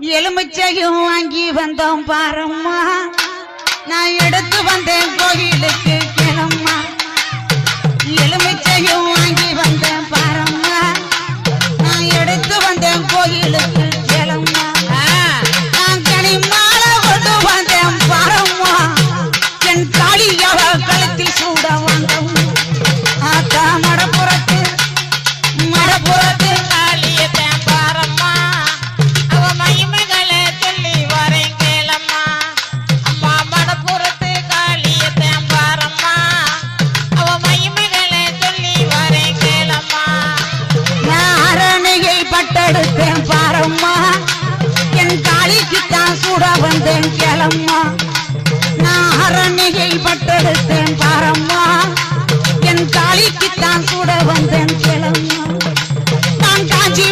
எலுமிச்சையும் வாங்கி வந்தோம் பாரம்மா, நான் எடுத்து வந்தேன் கோயிலுக்கு கிளம்மா. எலுமிச்சையும் வாங்கி வந்தேன் பாரம்மா, நான் எடுத்து வந்தேன் கோயிலுக்கு கிளம்மா. நான் கனிமாலை கொண்டு வந்தேன் பாரம்மா, என் காளியாவ கழுத்தில் சூட வந்தோம். ஆத்தா மடப்புறத்து மடப்புறத்து காளியத்தேன் பாரம்மா, அவ மகிமைகளை சொல்லி வரேன் கேளம்மா. அம்மா மடப்புறத்து காளியத்தேன் பாரம்மா, அவ மகிமைகளை சொல்லி வரேன் கேளம்மா. நான் அரணையை பட்டெடுத்தேன் பாரம்மா, என் காளிக்குத்தான் சூட வந்தேன் கேளம்மா. நான் அரணையை பட்டெடுத்தேன் பாரம்மா, என் காளிக்குத்தான் சூட வந்தேன் கேளம்மா. நான் காஞ்சி